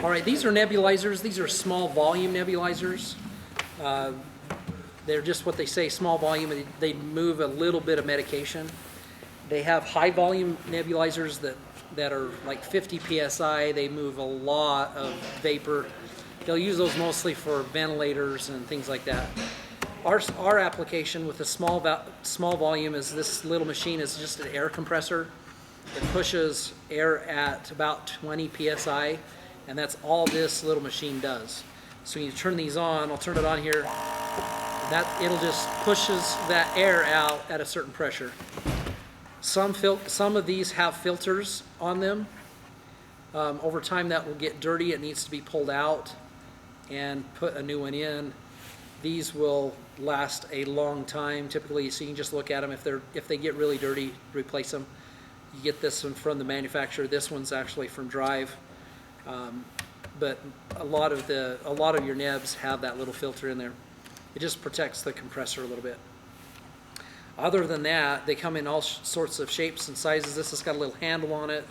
All right, these are nebulizers. These are small volume nebulizers. They're just what they say, small volume. They move a little bit of medication. They have high volume nebulizers that are like 50 psi. They move a lot of vapor. They'll use those mostly for ventilators and things like that. Our application with a small volume is this little machine is just an air compressor. It pushes air at about 20 psi, and that's all this little machine does. So when you turn these on, I'll turn it on here, it'll just pushes that air out at a certain pressure. Some of these have filters on them. Over time that will get dirty. It needs to be pulled out and put a new one in. These will last a long time typically, so you can just look at them. If they get really dirty, replace them. You get this one from the manufacturer. This one's actually from Drive, but a lot of your nebs have that little filter in there. It just protects the compressor a little bit. Other than that, they come in all sorts of shapes and sizes. This has got a little handle on it.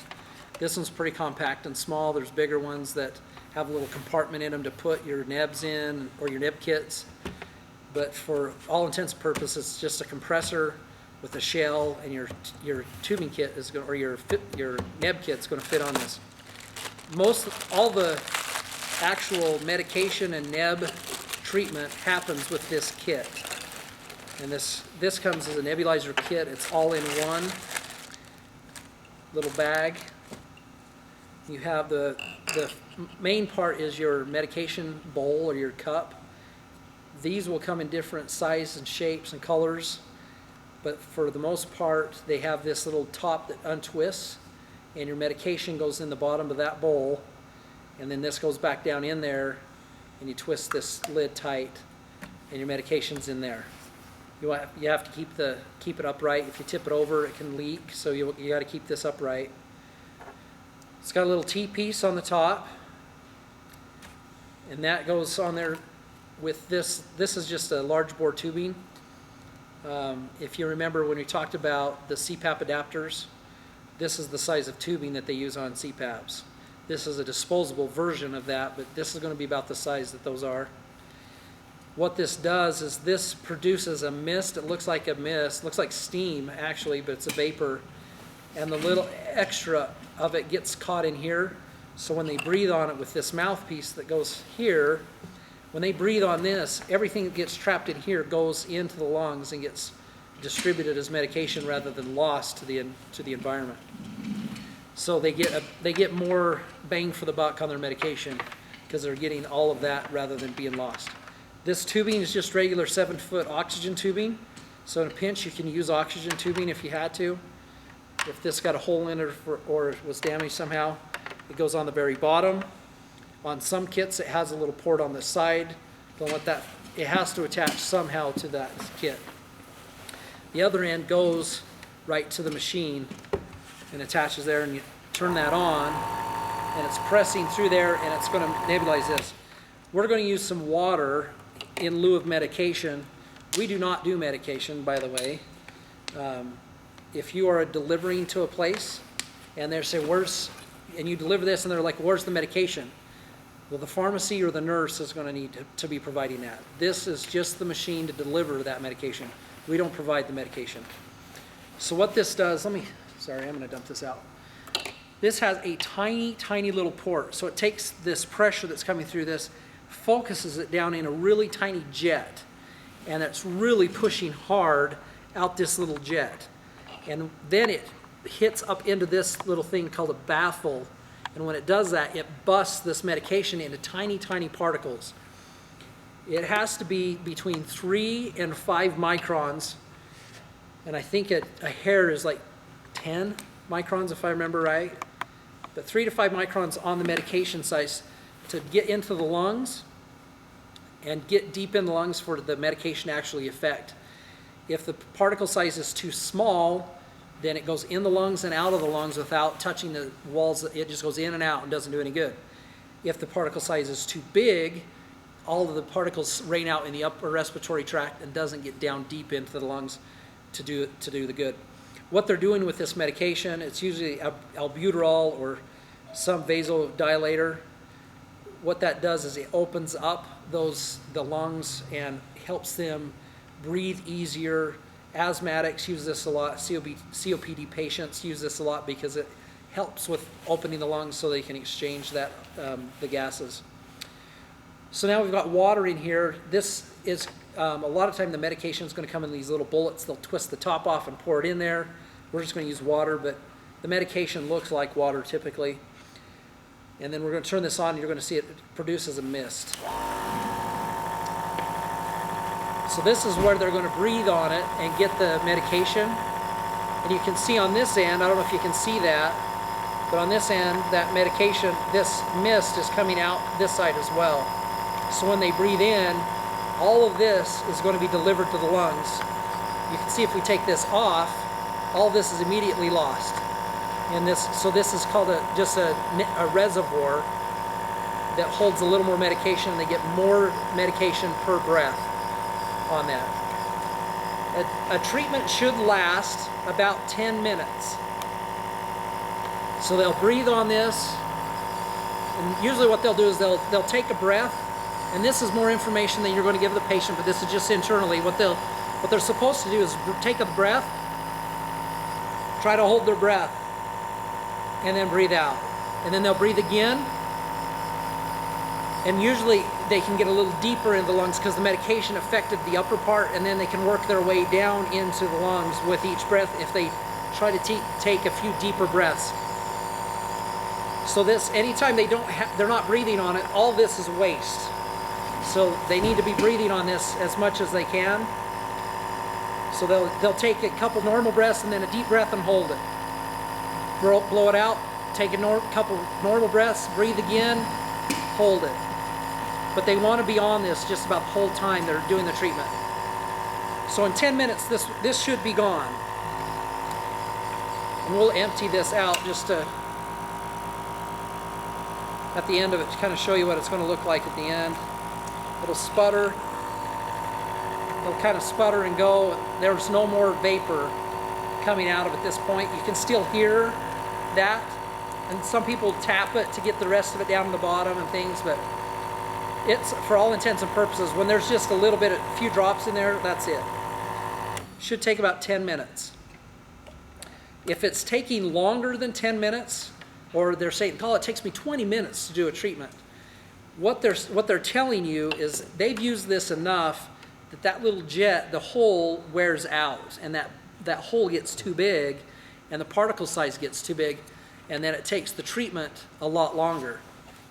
This one's pretty compact and small. There's bigger ones that have a little compartment in them to put your nebs in or your neb kits. But for all intents and purposes, it's just a compressor with a shell, and your tubing kit is going, or your neb kit is going to fit on this. All the actual medication and neb treatment happens with this kit. And this comes as a nebulizer kit. It's all in one little bag. You have the main part is your medication bowl or your cup. These will come in different sizes and shapes and colors, but for the most part they have this little top that untwists, and your medication goes in the bottom of that bowl, and then this goes back down in there, and you twist this lid tight, and your medication's in there. You have to keep it upright. If you tip it over, it can leak, so you got to keep this upright. It's got a little T-piece on the top, and that goes on there with this. This is just a large bore tubing. If you remember when we talked about the CPAP adapters, this is the size of tubing that they use on CPAPs. This is a disposable version of that, but this is going to be about the size that those are. What this does is this produces a mist. It looks like a mist, looks like steam actually, but it's a vapor, and the little extra of it gets caught in here. So when they breathe on it with this mouthpiece that goes here, when they breathe on this, everything that gets trapped in here goes into the lungs and gets distributed as medication rather than lost to the environment. So they get more bang for the buck on their medication because they're getting all of that rather than being lost. This tubing is just regular 7-foot oxygen tubing. So in a pinch, you can use oxygen tubing if you had to. If this got a hole in it or it was damaged somehow, it goes on the very bottom. On some kits, it has a little port on the side. Don't let that, it has to attach somehow to that kit. The other end goes right to the machine and attaches there, and you turn that on, and it's pressing through there, and it's going to nebulize this. We're going to use some water in lieu of medication. We do not do medication, by the way. If you are delivering to a place and they say, and you deliver this and they're like, where's the medication? Well, the pharmacy or the nurse is going to need to be providing that. This is just the machine to deliver that medication. We don't provide the medication. So what this does, I'm going to dump this out. This has a tiny, tiny little port. So it takes this pressure that's coming through this, focuses it down in a really tiny jet, and it's really pushing hard out this little jet. And then it hits up into this little thing called a baffle, and when it does that, it busts this medication into tiny, tiny particles. It has to be between 3 and 5 microns, and I think a hair is like 10 microns if I remember right, but 3 to 5 microns on the medication size to get into the lungs and get deep in the lungs for the medication to actually affect. If the particle size is too small, then it goes in the lungs and out of the lungs without touching the walls. It just goes in and out and doesn't do any good. If the particle size is too big, all of the particles rain out in the upper respiratory tract and doesn't get down deep into the lungs to do the good. What they're doing with this medication, it's usually albuterol or some vasodilator. what that does is it opens up the lungs and helps them breathe easier. Asthmatics use this a lot. COPD patients use this a lot because it helps with opening the lungs so they can exchange that the gases. So now we've got water in here. This is a lot of time the medication is going to come in these little bullets. They'll twist the top off and pour it in there. We're just going to use water, but the medication looks like water typically. And then we're going to turn this on, and you're going to see it produces a mist. So this is where they're going to breathe on it and get the medication. And you can see on this end, I don't know if you can see that, but on this end, that medication, this mist is coming out this side as well. So when they breathe in, all of this is going to be delivered to the lungs. You can see if we take this off, all of this is immediately lost. And so this is called just a reservoir that holds a little more medication, and they get more medication per breath on that. A treatment should last about 10 minutes. So they'll breathe on this, and usually what they'll do is they'll take a breath, and this is more information than you're going to give the patient, but this is just internally. What they're supposed to do is take a breath, try to hold their breath, and then breathe out. And then they'll breathe again, and usually they can get a little deeper in the lungs because the medication affected the upper part, and then they can work their way down into the lungs with each breath if they try to take a few deeper breaths. So this, anytime they're not breathing on it, all this is waste. So they need to be breathing on this as much as they can. So they'll take a couple normal breaths and then a deep breath and hold it. Blow it out, take a couple normal breaths, breathe again, hold it. But they want to be on this just about the whole time they're doing the treatment. So in 10 minutes, this should be gone. And we'll empty this out just to, at the end of it, to kind of show you what it's going to look like at the end. It'll sputter. It'll kind of sputter and go. There's no more vapor coming out of it at this point. You can still hear that, and some people tap it to get the rest of it down to the bottom and things, but it's, for all intents and purposes, when there's just a little bit, a few drops in there, that's it. Should take about 10 minutes. If it's taking longer than 10 minutes, or they're saying, "Oh, it takes me 20 minutes to do a treatment," what they're telling you is they've used this enough that little jet, the hole wears out, and that hole gets too big, and the particle size gets too big, and then it takes the treatment a lot longer.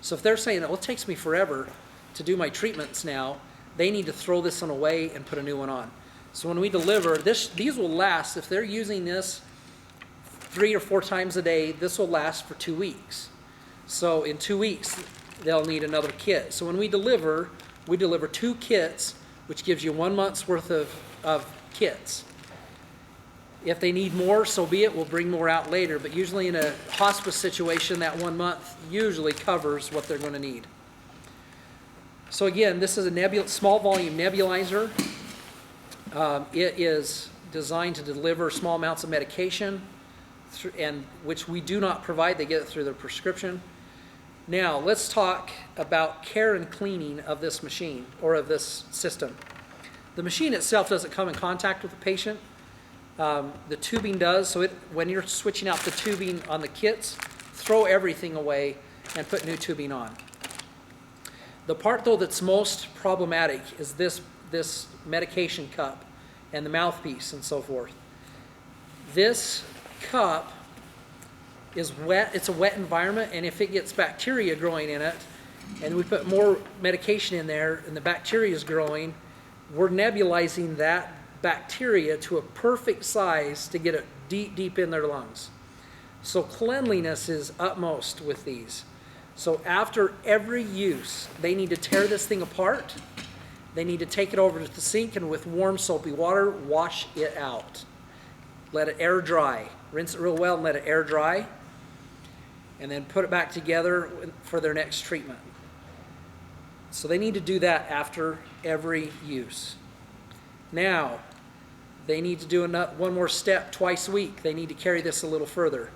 So if they're saying, "Oh, it takes me forever to do my treatments now," they need to throw this one away and put a new one on. So when we deliver, these will last, if they're using this 3 or 4 times a day, this will last for 2 weeks. So in 2 weeks, they'll need another kit. So when we deliver 2 kits, which gives you 1 month's worth of kits. If they need more, so be it, we'll bring more out later, but usually in a hospice situation, that 1 month usually covers what they're going to need. So again, this is a small volume nebulizer. It is designed to deliver small amounts of medication, and which we do not provide. They get it through their prescription. Now, let's talk about care and cleaning of this machine, or of this system. The machine itself doesn't come in contact with the patient. The tubing does, so when you're switching out the tubing on the kits, throw everything away and put new tubing on. The part, though, that's most problematic is this medication cup and the mouthpiece and so forth. This cup is wet. It's a wet environment, and if it gets bacteria growing in it, and we put more medication in there and the bacteria is growing, we're nebulizing that bacteria to a perfect size to get it deep, deep in their lungs. So cleanliness is utmost with these. So after every use, they need to tear this thing apart. They need to take it over to the sink and with warm soapy water, wash it out. Let it air dry. Rinse it real well and let it air dry. And then put it back together for their next treatment. So they need to do that after every use. Now, they need to do one more step twice a week. They need to carry this a little further.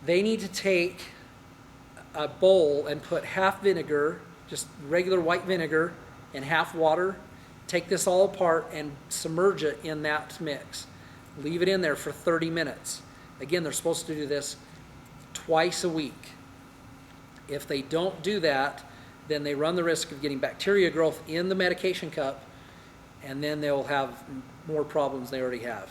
They need to take a bowl and put half vinegar, just regular white vinegar, and half water. Take this all apart and submerge it in that mix. Leave it in there for 30 minutes. Again, they're supposed to do this twice a week. If they don't do that, then they run the risk of getting bacteria growth in the medication cup, and then they'll have more problems they already have.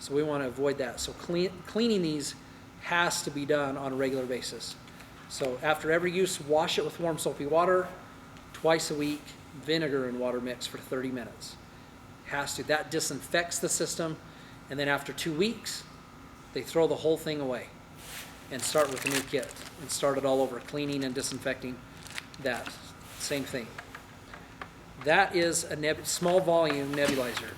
So we want to avoid that. So cleaning these has to be done on a regular basis. So after every use, wash it with warm soapy water. Twice a week, vinegar and water mix for 30 minutes. Has to. That disinfects the system, and then after 2 weeks, they throw the whole thing away and start with a new kit and start it all over, cleaning and disinfecting that. Same thing. That is a small volume nebulizer.